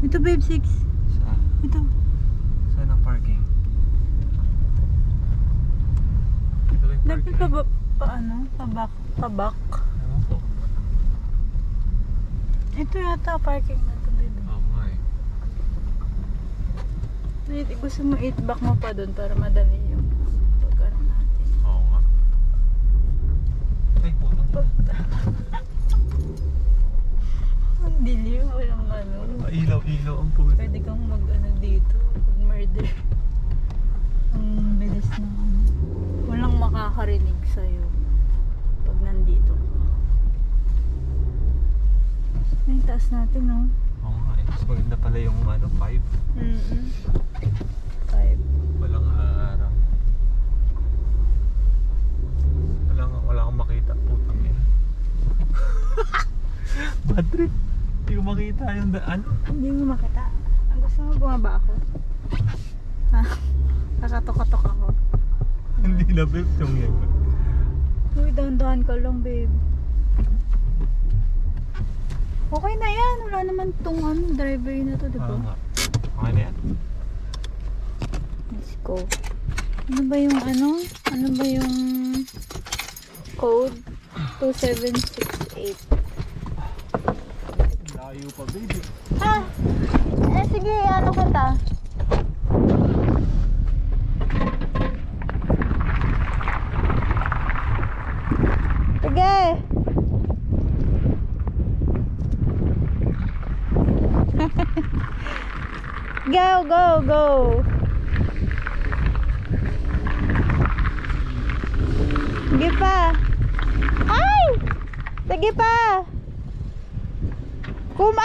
Ito babe, 6. Sa? Ito. Saan ang parking? Ito ba yung Dapat parking? paano? Pabak. Ewan ko. Ito yata parking na ito babe. Oo nga eh. Wait, gusto mo 8 back mo pa doon para madali yung pagkarang natin. Oo nga. Ay, putang. Ang dilim, walang ano. Ilaw-ilaw ang puto. Pwede kang mag-ano dito, mag-murder. Ang bilis na ano. Walang makakarinig sa'yo pag nandito ka. Ay, taas natin, no? Oo nga eh. Mas maganda pala yung ano, 5. 5. Walang harang. Wala kang makita. Putang ina. Bad trip. Hindi ko makita yung ano. Hindi mo makita. Ang gusto mo bumaba ako? Ha? Kakatok-katok ako. Hindi na babe yung yan. Uy, dahan-dahan ka lang, babe. Okay na yan. Wala naman tong ano, driver na to, diba? Oo nga. Okay na yan. Let's go. Ano ba yung ano? Ano ba yung code? 2768. Layo pa baby. Ah! Eh, sige, ano kita? Sige! Go, go, go! Sige pa! Ay! Sige pa!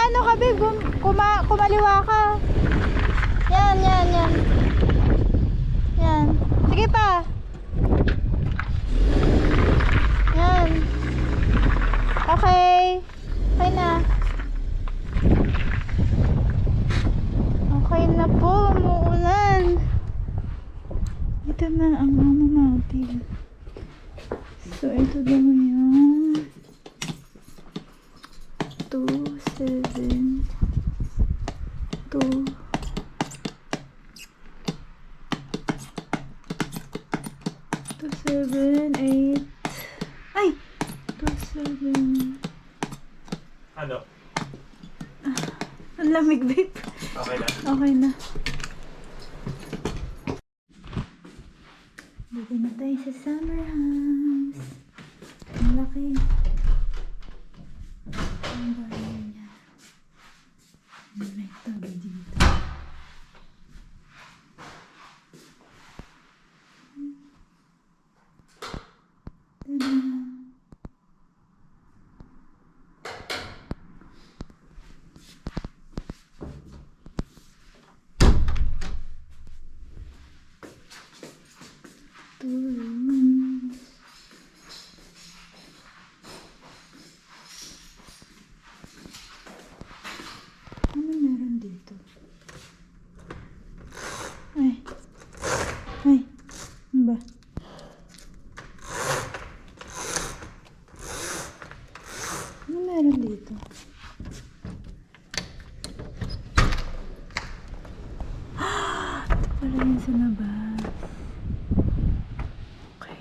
Ano ka, babe? Kumaliwa ka. Yan. Yan. Sige pa. Yan. Okay. Okay na. Okay na po. Umuulan. Ito na ang ano natin. So, ito daw yan. 27 2 278 ay 27 Ano? ang lamig babe. Okay na. Okay na. Dito na tayo sa summer house. Ang laki. Ang bahay niya. May tabi dito. Tada! Rooms. Ano meron dito? Ay. Ano ba? Ano meron dito? Ito pala yun sa labas. Okay.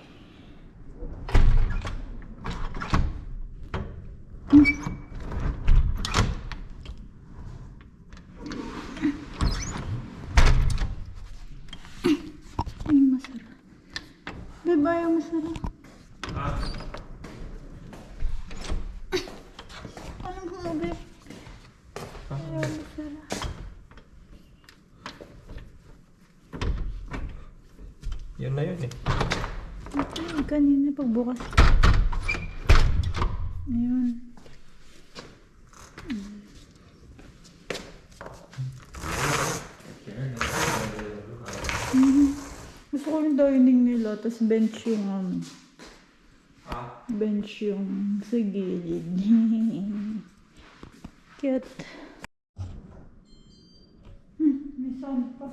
Ay, masarap. Diba yung masarap? Anong hubi? Ayaw masarap. Yun na yun eh. Ito, kanina pagbukas. Ayun. Gusto ko yung dining nila, tas bench yung ano. Bench yung sa gilid. Cute. May sound pa.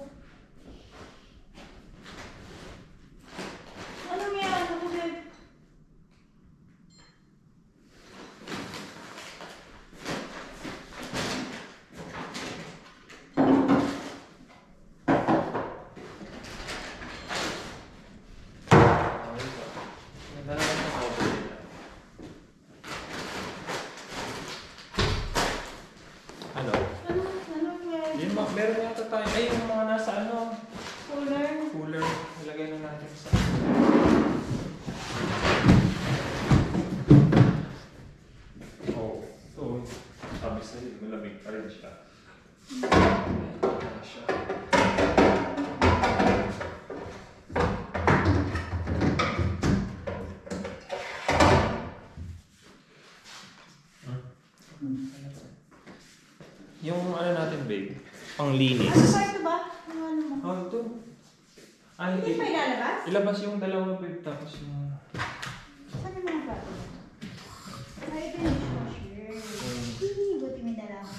Anong yan? Ano ba? meron yata tayo. Ay, yung mga nasa ano, Cooler. cooler. Ilagay na natin sa... Oh, so, sabi sa'yo, malamig pa rin siya. Ayan siya. Yung ano natin, babe, pang linis. Ano ba ito ba? Ano mo? Oh, ito. Ay, Hindi pa ilalabas? ilabas yung dalawa, babe, tapos yung... Saan yung mga plato? Ay, ito yung dishwasher. Hihi, buti may dala ako.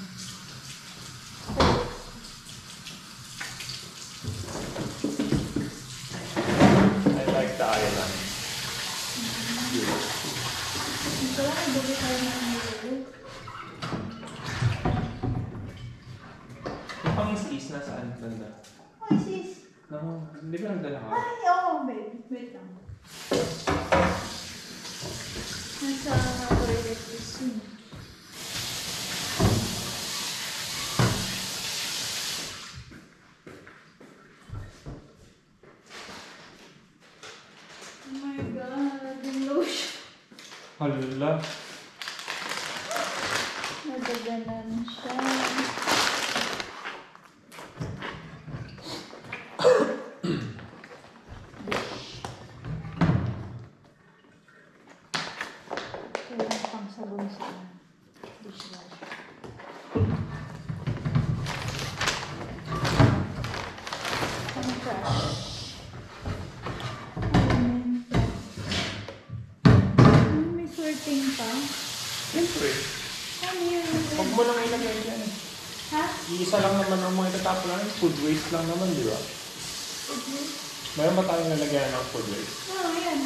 I like the island. Ito lang, ay buti tayo na nilulog. Yung pang is nasaan? Ganda. Ay, sis. No, hindi ba nagdala ka? Ay, oo, babe. Wait lang. Nasa toilet is yun. Oh my God, yung lotion. Hala. Nadaganan siya. Kailangan pang sabon sa dishwasher. Ang trash. May sorting pa. Siyempre. Ano yun? Huwag mo lang ilagay dyan. Ha? Iisa lang naman ang mga itatapon namin. Food waste lang naman, di ba? Meron ba tayong nalagyan ng food waste? Oo, yan.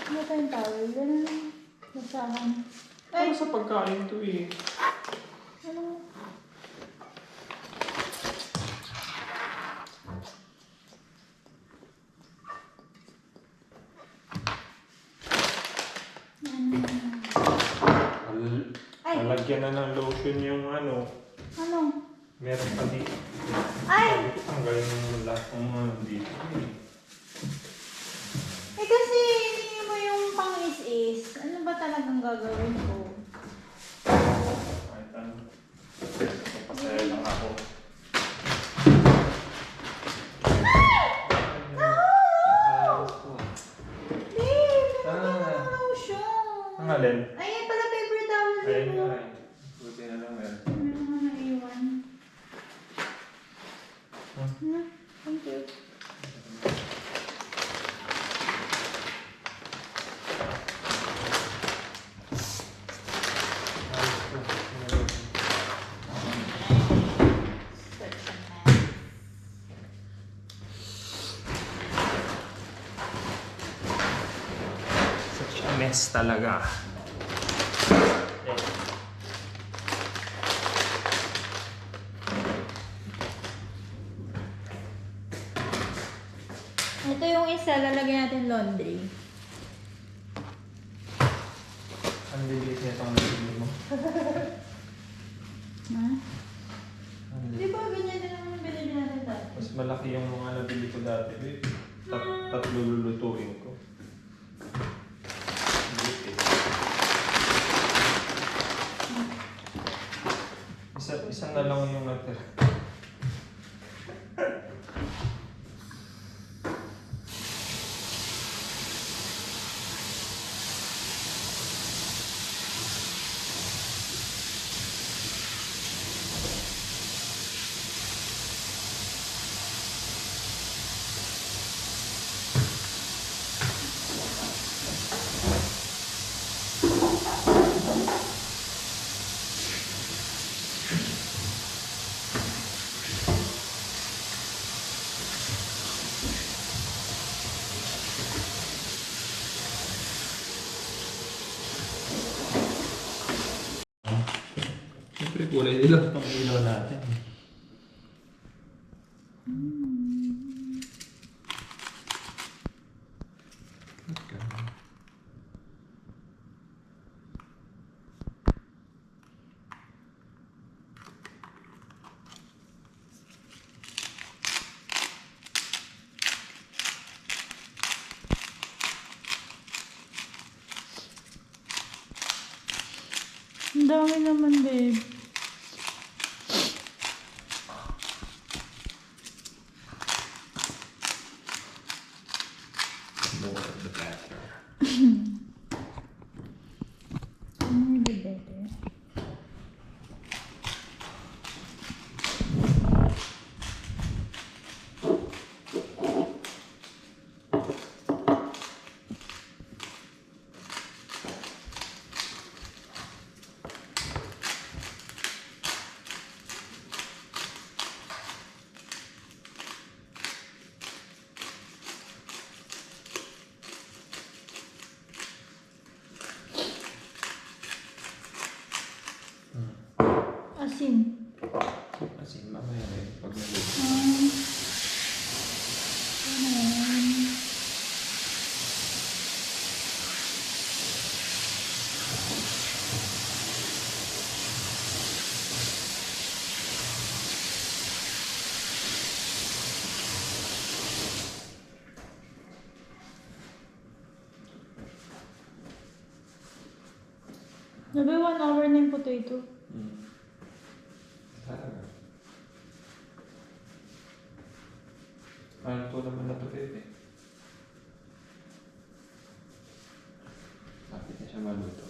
Ano tayong towel? Yan lang. Basahan. Ay! Ano sa pagkain to eh? Ano? Ay! Nalagyan na ng lotion yung ano. Ano? Meron pa dito. Ay! Tanggalin mo lahat ng mga dito. Eh kasi hindi mo yung pang-is-is. Ano ba talagang gagawin ko? Kahit ano. Papasaya lang ako. Babe! Ano Ah. ba ng lotion? Ang alin? Ayan pala paper towel Ayun dito. nga eh. Buti na lang meron. Meron nga naiwan. Hmm. Thank you. Ayos to. Meron. Such a mess. Such a mess talaga. Ito yung isa, lalagyan natin laundry. Ang lilit niya itong nabili mo. Ha? Ang Di lilit. ba ganyan din naman yung binili natin dati? Mas malaki yung mga nabili ko dati. Babe. Tatlo lulutuin ko. Lilit eh. Isa na lang yung natira. Siyempre kulay nila itong ilaw natin. Okay. dami naman, babe. More the better. The better. Asin. Kasi mamaya rin pag nalito. Nabi 1 hour na yung potato. Talaga. Ano to naman na to, babe? Lapit na siya maluto.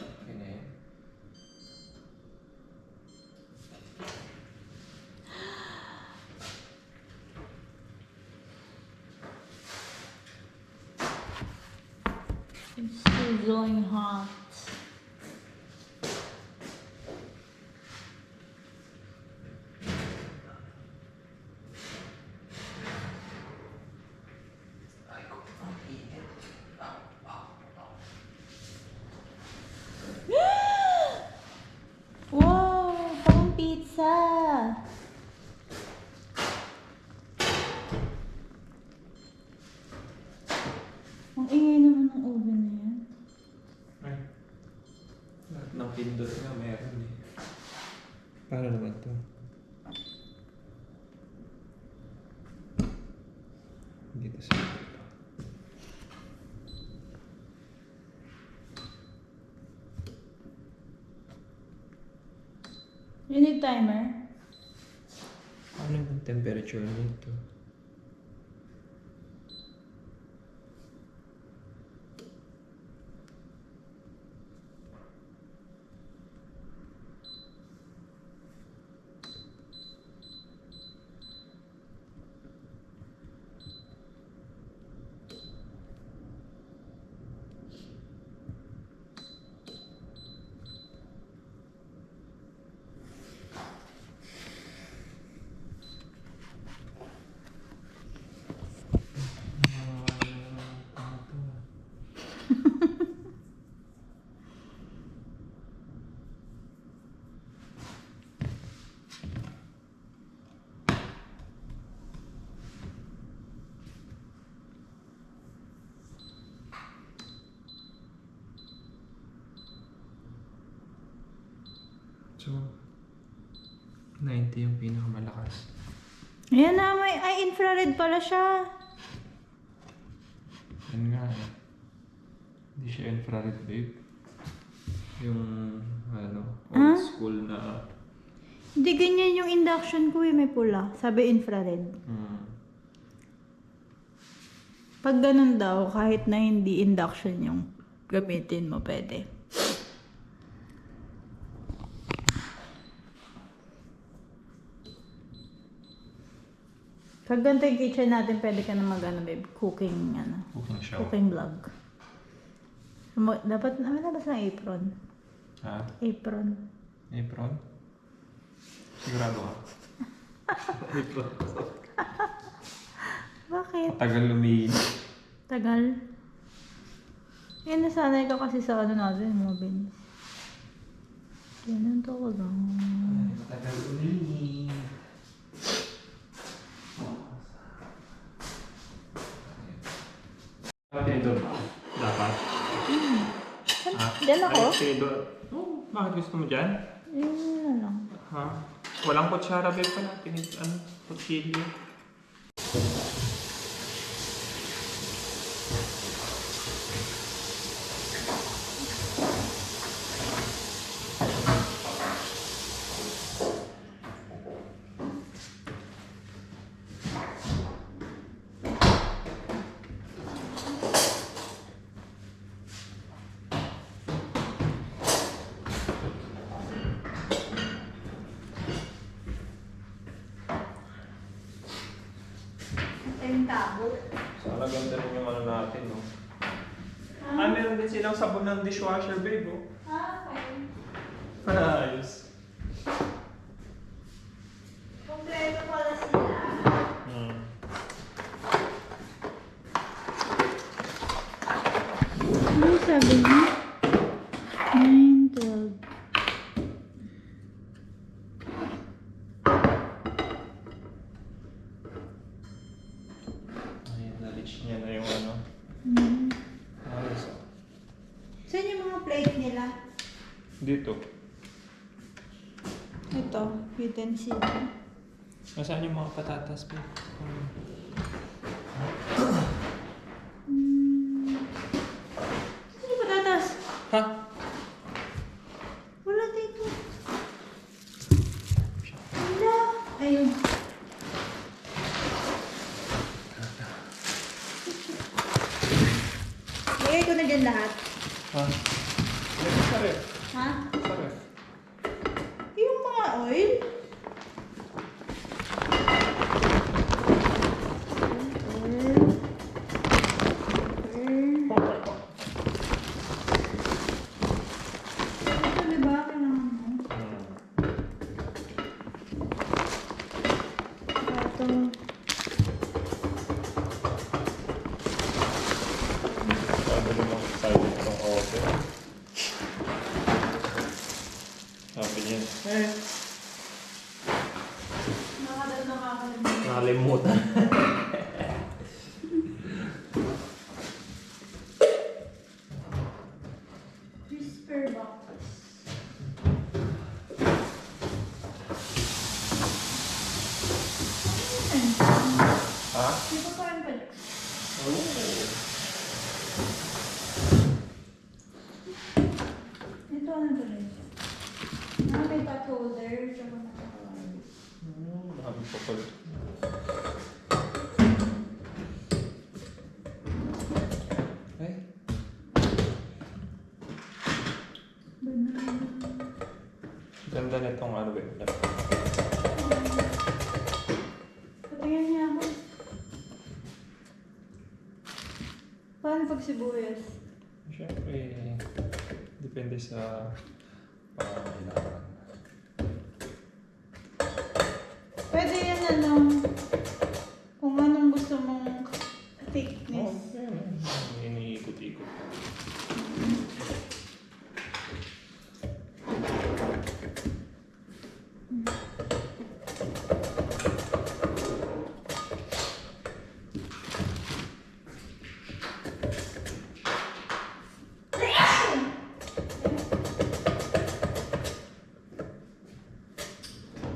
Okay na yan. It's sizzling hot. Ay, ko ang init. Wow! Pang pizza! Ang ingay naman ng oven na yan. Ay. Lahat ng pindot nga meron eh. Para naman to. Dito sa dito. You need timer? Ano yung temperature nito? So, 90 yung pinakamalakas. Ayan na, ay infrared pala siya. Yan nga eh. Hindi siya infrared, babe. Yung, old school na... Hindi ganyan yung induction ko may pula. Sabi infrared. Pag ganun daw, kahit na hindi induction yung gamitin mo, pwede. Pag ganito yung kitchen natin, pwede ka na babe, cooking, Cooking show. cooking vlog. Dapat, ba sa apron? Ha? Apron. Apron? Sigurado ka? Apron. Bakit? Matagal luminis. Tagal. Nasanay ka kasi sa natin, mga beans. Ganun to ko lang. Matagal luminis. Tinidor ba? Dapat? Diyan ako? Ay, tinidor. Oh, bakit gusto mo dyan? Yun na lang. Ha? Walang kutsara, babe, pa natin. Ano, kutsilyo. Yung tabo. Sana ganda rin yung ano natin, no? Meron din silang sabon ng dishwasher, babe, oh. Okay. Ayos. Kompleto pala sila. Ano sabi niya? 9, 12. Ayun, na-reach niya na yung ano. Ayos, oh. Saan yung mga plate nila? Dito. Ito, utensil. Nasaan yung mga patatas, babe? Saan yung patatas? Ha? Wala dito. Wala. Ayun. Lagay ko na dyan lahat. Ha? Lagi sa ref. Ha? Sa ref. Yung mga oil. Ito, diba? Kailangan mo. Ito. Sabi naman excited itong order. Sabi niya, nakalimutan. Whisper box. Ha? Di ba kain pa dyan? Ito ano to rin? May pot holder. Tsaka Dami pa pala. Eh? banana. Ganda nitong ano, babe. Patingin niya ako. Paano pag sibuyas? Siyempre, depende sa pangangailangan. Pwede yan ano, kung anong gusto mong thickness. Ayan. Iniikot-ikot.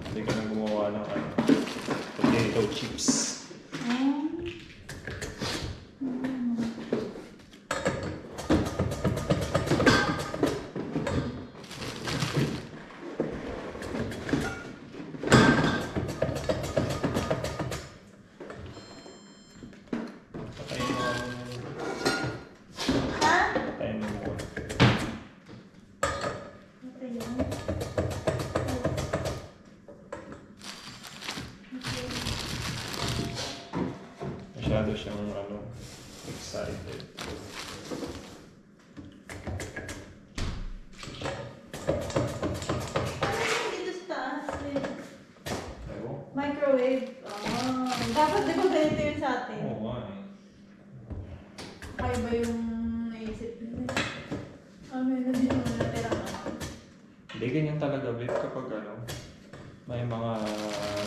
Hindi ka nang gumawa ng ano, potato chips. Patayin mo ang... Ha? Patayin mo muna. Ito yun. Masyado siyang ano, excited. Dito sa taas. Ewan. Microwave. Dapat di ba ganito yun sa atin? Oo nga eh. Kaya ba yung naisip nila? Meron din yung natira ka. Hindi ganyan talaga, babe, kapag ano, may mga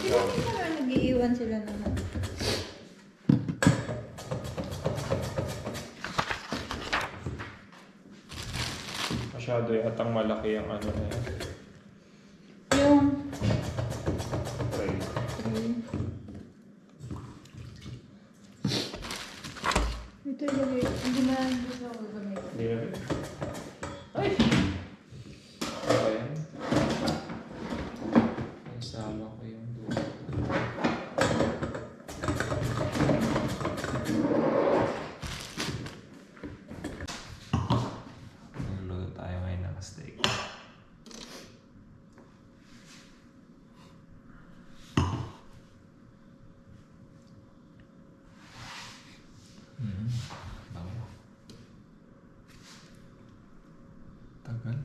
Di ba gamit. naman nag-iiwan sila naman? Masyado yatang malaki ang ano na yan. Yung Ito yung gagawin. Hindi mo lang gusto ako gagawin. Hindi na. Ay! Ano yan? Nasama ko yung dulo. Nagluluto tayo ngayon ng steak. Bango. Tagal.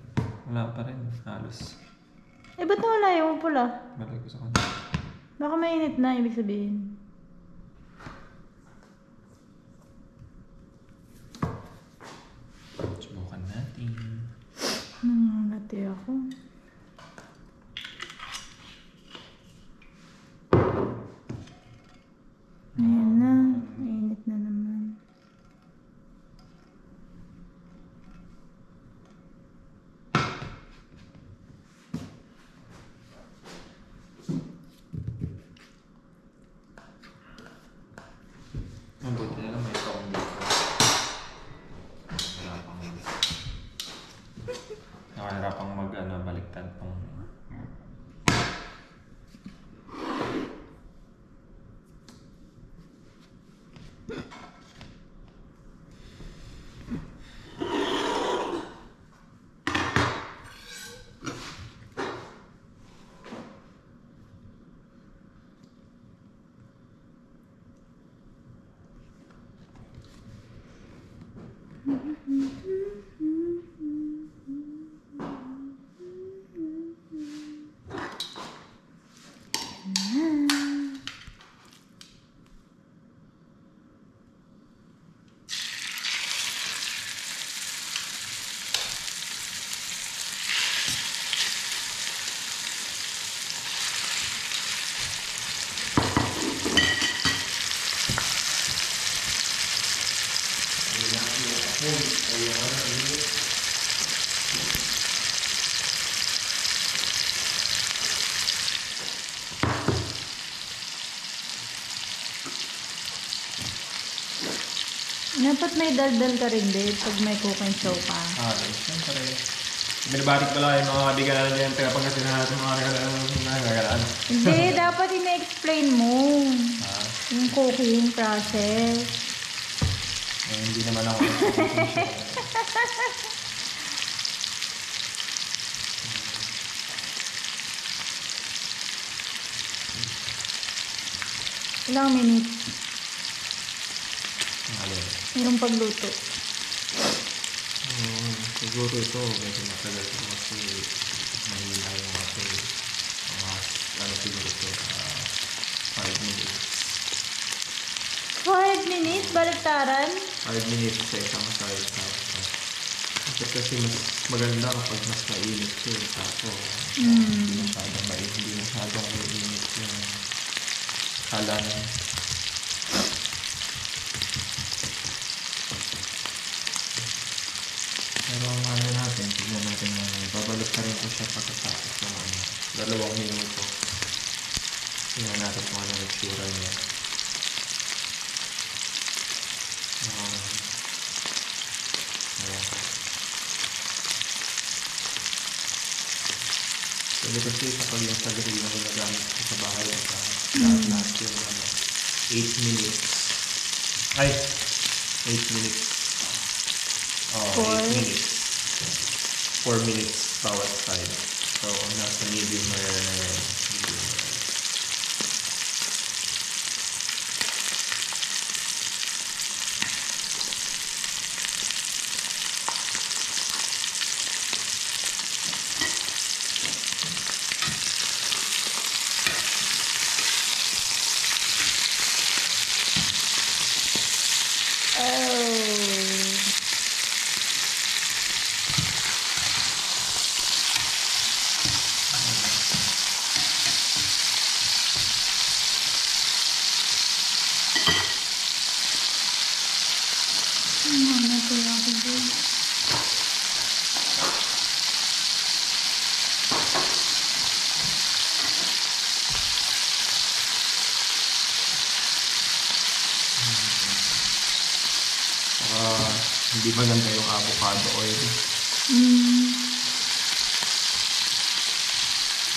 Wala pa rin. Halos. Eh, ba't nawala yung pula? Balik ko sa kanya. Baka mainit na, ibig sabihin. Subukan natin. Nangangati ako. Ayan na. Mainit na naman. Ang buti na lang may taong dito. Nakahirapang baliktad tong Dapat may daldal ka rin din pag may cook and show ka. siyempre. Binabalik ko lang yung mga kaibigan natin yung tagapagkasinan natin mga nagagalaan. Hindi, dapat ina-explain mo yung cooking process. Eh, hindi naman ako. Ilang minutes Alin? yung pagluto. Siguro ito, medyo matagal ko kasi mahina yung kasi ano siguro ito, 5 minutes. 5 minutes? Baliktaran? 5 minutes sa isang side kasi mas maganda kapag mas mainit yun. Tapos, hindi masyadong mainit, hindi masyadong mainit yung kalan. Pero ang ano natin, tignan natin babalik ka rin ko siya pagkatapos ng 2 minuto. Tignan natin kung ano yung itsura niya. Ayan. Pwede kasi kapag yung sa grill na ginagamit ko sa bahay at lahat yung 8 minutes. Ay! 8 minutes. Oh, 8 minutes. 4 minutes bawat side. So, nasa medium rare na yun. Medium rare. Hindi maganda yung avocado oil. Mm.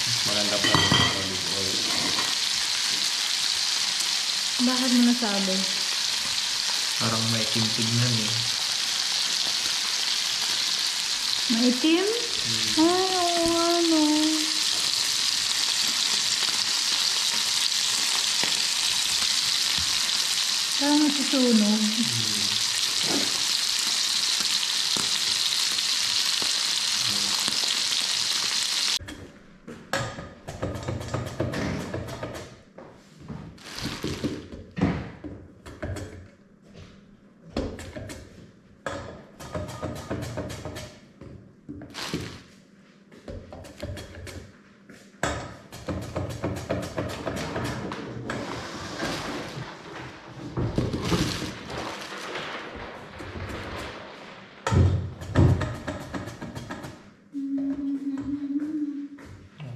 Mas maganda pa yung olive oil. Bakit mo nasabi? Parang may tignan eh. Maitim? Ay, oo nga, no. Parang nasusunog.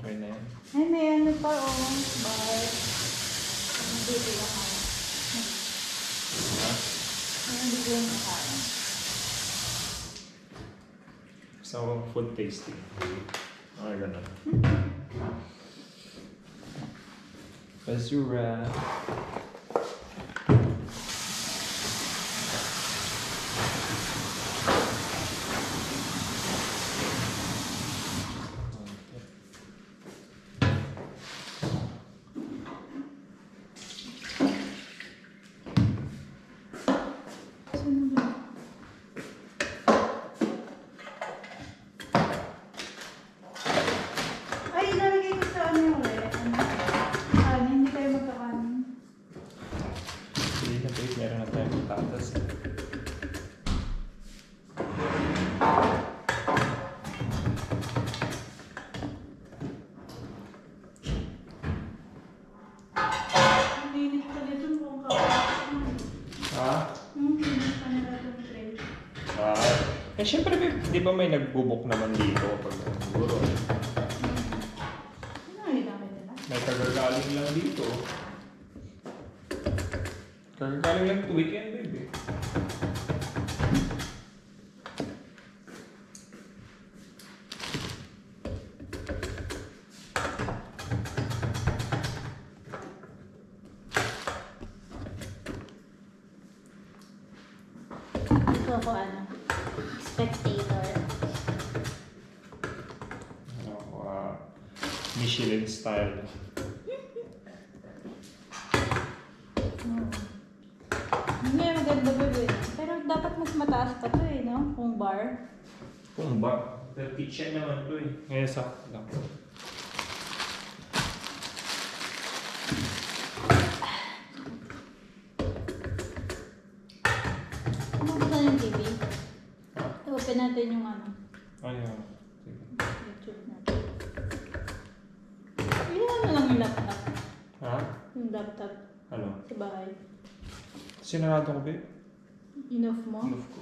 Okay na yan. Ay, may ano pa, oh. Bar. Hindi ko lang kaya. Ha? Hindi ko lang kaya. So, food tasting. Okay, ganun. Basura. Saan ba? Ay, ilalagay ko sa ano yung ulit. Ano, hindi kayo magkakanin. Hindi na babe, meron na tayong patatas. Ang linis pa dito kung kakain. Ha? Linis pa nila itong tray. Eh syempre babe, di ba may nagbubok naman dito kapag siguro. Ano ang ilagay nila? May kagagaling lang dito. Kagagaling lang weekend babe eh. Ito ako ano? Spectator. Michelin style. Hindi, maganda ba yun? Pero dapat mas mataas pa to eh, no? Kung bar. Kung ba? Pero kitchen naman to eh. Ngayon sakto lang. Ano ba yung TV? I-open natin yung ano, Ayun. Sige. YouTube natin. Ilan ano lang yung laptop? Ha? Yung laptop Ano? sa bahay. Sinarado ko babe? Enough mo? Love ko.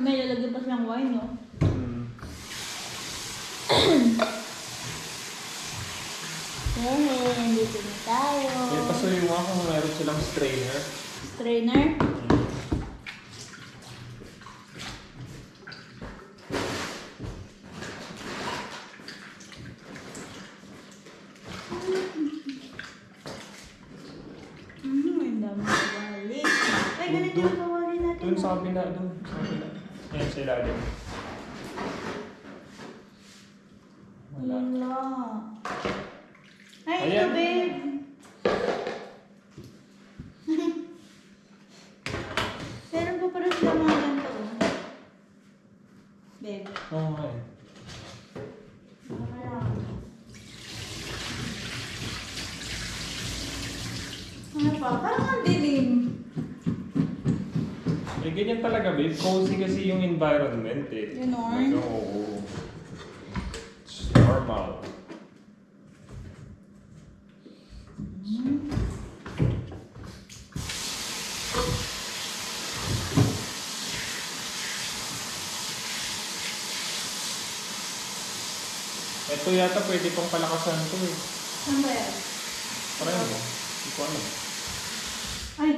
May lalagyan pa siyang wine, no? Okay, nandito na tayo. Eh, pasuyo mo kung meron silang strainer. Strainer. Ang dami kawali. Ay, ganito yung kawali natin. Doon sa kabila, doon. Sa kabila. Ayan, sa ilalim. Wala. Wala. Ay, ito, Ayan. babe. Meron pa pala sila mga ganito. Oh. Babe. Oo nga eh. Ano pa? Parang ang dilim. Eh, ganyan talaga, babe. Cozy kasi yung environment eh. Ganon? Oo. It's normal. Ito yata pwede pang palakasan to eh. Saan ba yan? Parang mo. Hindi ko alam. Ay!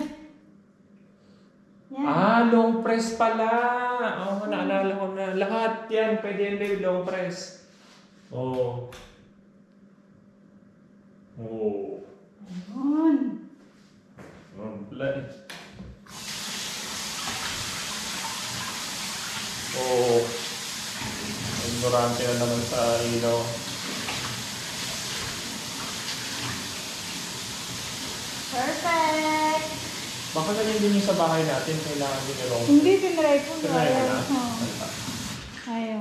Yan. Ah, long press pala. Oo, naalala ko na. Lahat yan, pwede yan babe, long press. Oo. Oo. Ayun. Wala eh. Oo. Ignorante na naman sa ilaw. Perfect! Baka ganyan din yung sa bahay natin, kailangan din yung long press. Hindi, tinry ko. Tinry mo na? Ayaw.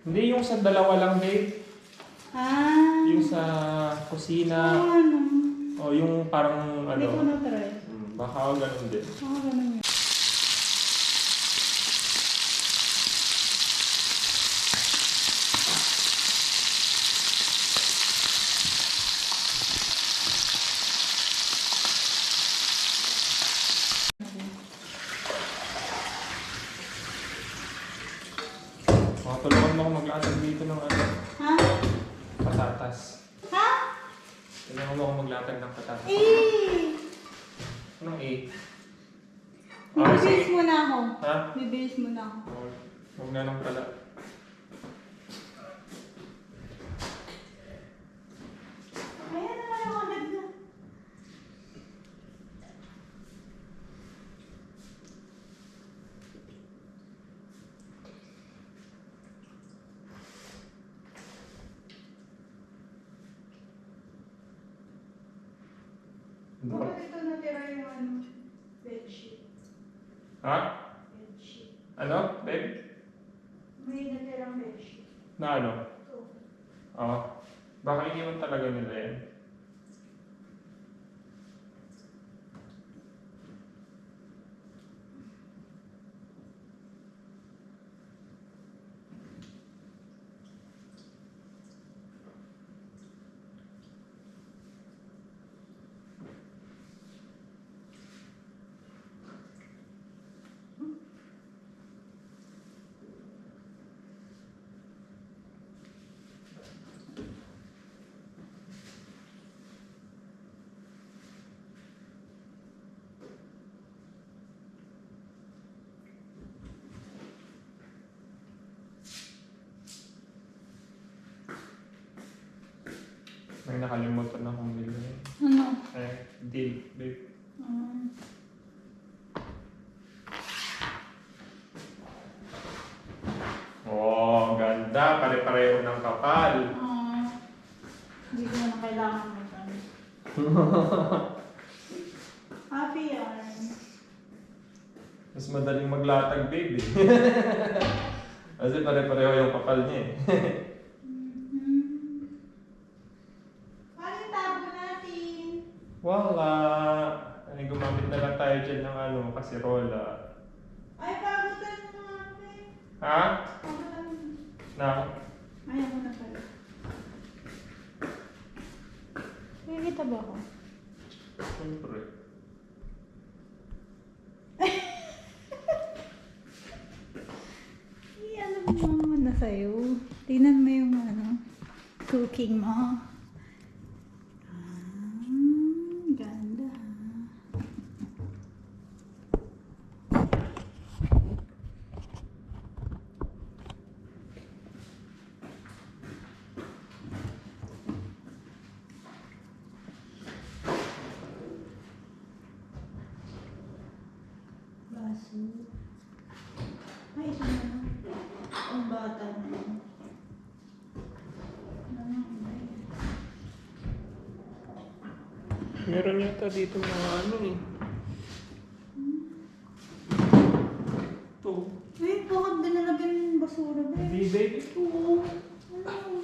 Hindi yung sa dalawa lang babe. Ah. Yung sa kusina. Ano? O yung parang Hindi ko ano. na-try. Baka ganun din. Ganun yun. Tulungan mo ako maglatag dito ng ano, Ha? patatas. Ha? Tulungan mo ako maglatag ng patatas. Anong A? Bibihis muna ako. Ha? Bibihis muna ako. Huwag na lang pala. Ayan naman ako agad na. Bakit ito natira yung ano? Bedsheet. Ha? Bedsheet. Ano, babe? May natirang bedsheet. Na ano? Ito. Oo. Baka iniwan talaga nila yan. May nakalimutan akong bilhin. Ano? Deal, babe. Oh, ganda. Pare-pareho ng kapal. Hindi ko na kailangan mo dyan. Happy yarn. Mas madaling maglatag, babe. Eh. Kasi pare-pareho yung kapal niya eh. Ano yung tabo natin? Wala. Ay, gumamit na lang tayo dyan ng ano, kasirola. Ay, pagutan mo nga ako eh. Ha? Pagutan mo. Na? Ayaw mo na pala. Nakikita ba ako? Siyempre. Alam mo na sa'yo. Tingnan mo yung ano, cooking mo. Ganda. Baso. Ay, ito na lang. Ang bata na. Meron yata dito mga ano eh. Ito. Ay, bakit dinalagyan yung basura ba? Hindi, babe. Ito. Ano?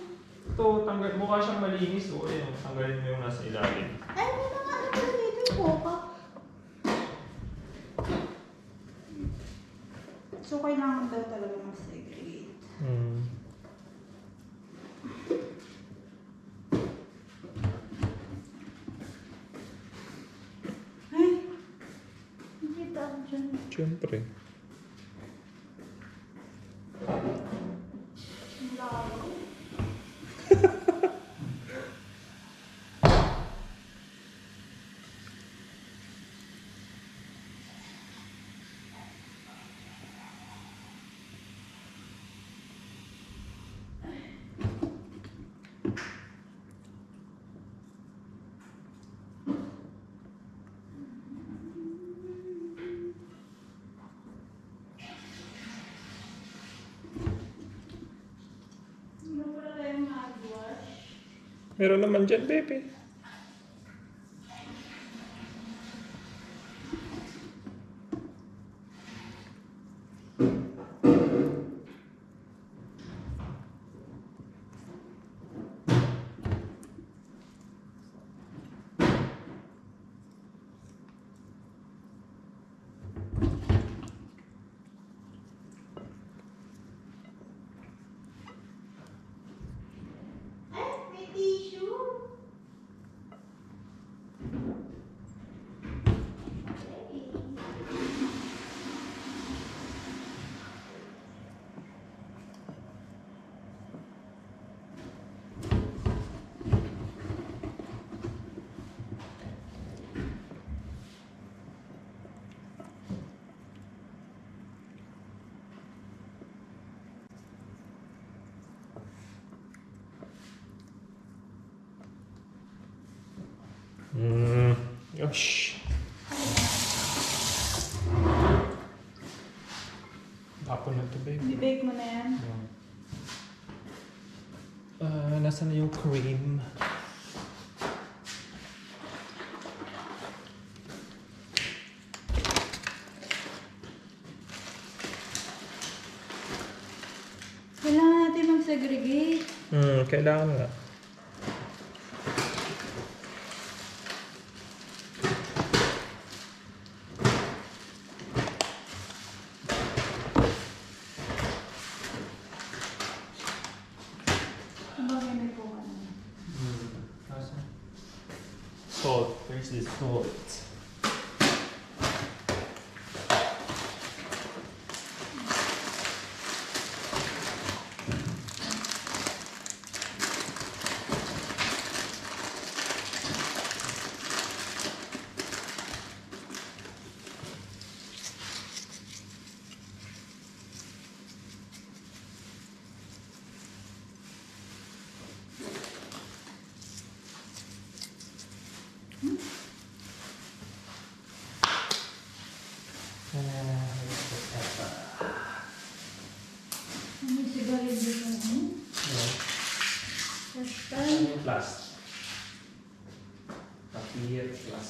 Ito, tanggal. Mukha siyang malinis. O, ayun. Tanggalin mo yung nasa ilalim. Ay, may mga ano pala dito yung coca. So, kailangan daw talaga mag-segregate. Ay, nakita ako dyan. Siyempre. Ang laro. Meron naman dyan, baby. Yosh. Tapon na to, baby. Bibake mo na yan. Nasaan na yung cream? Kailangan natin mag-segregate. Kailangan nga. Sabagay may kuha na. Salt. Where's the salt? Ano sigarilyo ko na? Pastal. Plus. Papir plus.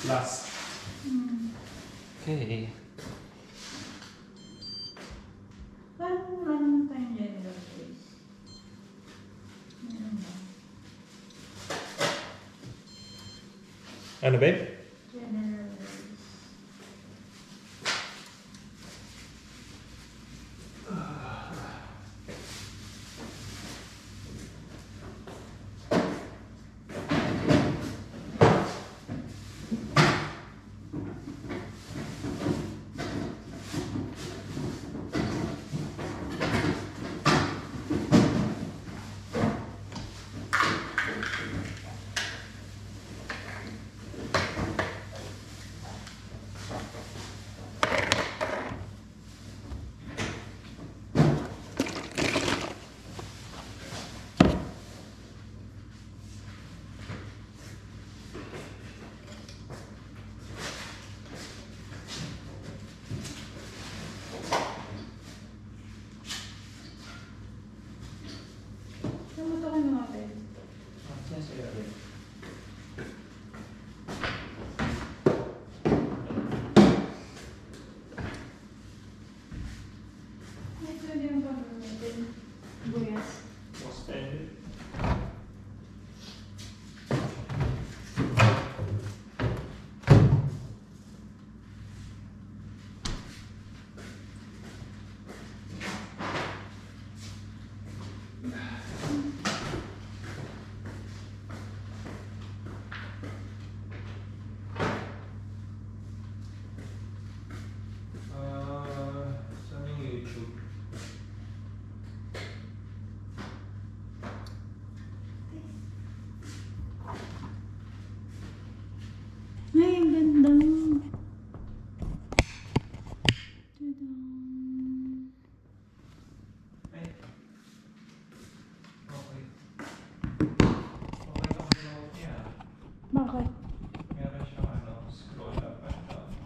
Plus. Okay. Parang wala naman tayong general place. Meron ba? Ano, babe? General place.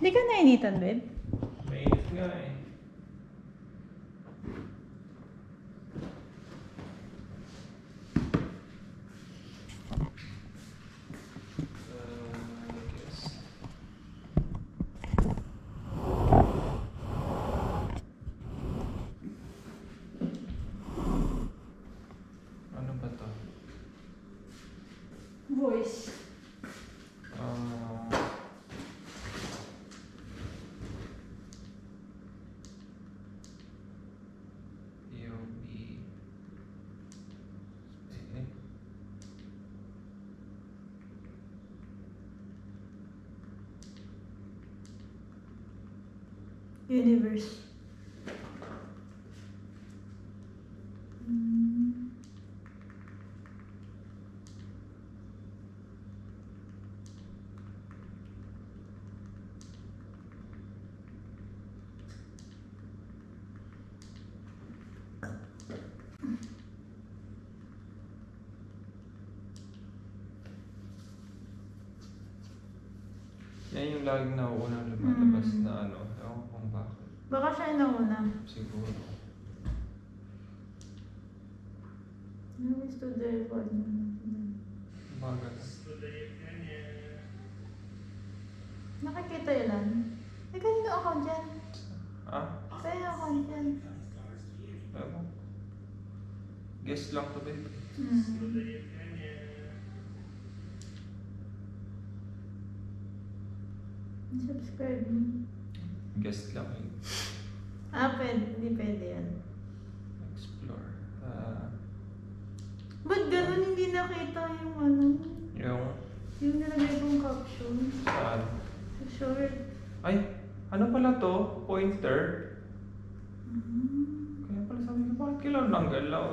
Hindi ka nainitan, babe? Mainit nga eh. I guess. Ano ba to? Voice. Ah, POB. Eh, Universe. Yan yung laging nauunang lumalabas na ano. Ewan ko kung bakit. Baka siya yung nauna. Siguro. No, is to the record. Bagal. Nakikita yun. Eh, kanino account yan? Ah? Kanino account yan? Ewan. Guess lang to, babe. Subscribe mo. Guess lang yun. Pwede. Hindi pwede yan. Explore. Ba't ganun hindi nakita yung ano? Yung nilagay kong caption. Saan? Sa short. Ay, ano pala to? Pointer? Kaya pala sabi ko, bakit kailangan lang galaw?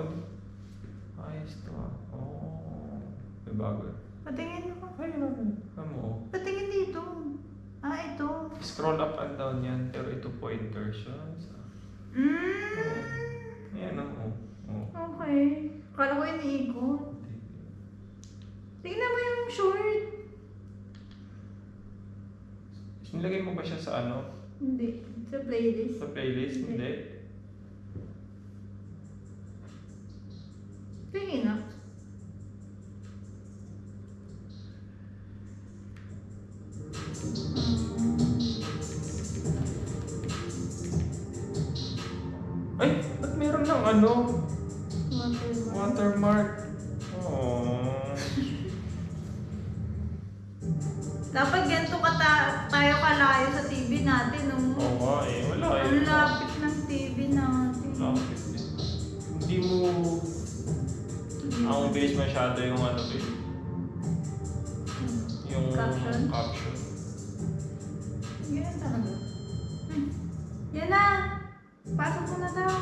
Ayos to ah. Oh. May bago. Patingin mo. Ay, ano? Ano? Patingin dito. Ito. Scroll up and down yan, pero ito pointer siya. Ayan o. Okay. Kala ko iniikot. Tingnan mo yung short. Nilagay mo ba siya sa ano? Hindi. Sa playlist. Sa playlist? Hindi. Tingin na. Ay! Ba't meron ng ano? Watermark. Watermark. Oh. Dapat ganito tayo kalayo sa TV natin, no? Oo nga eh. Wala eh. Ang lapit ng TV natin. Lapit eh. Hindi mo... Ang base masyado yung ano eh. Yung Caption? caption. Ganyan talaga. Yan na! Pasok mo na daw.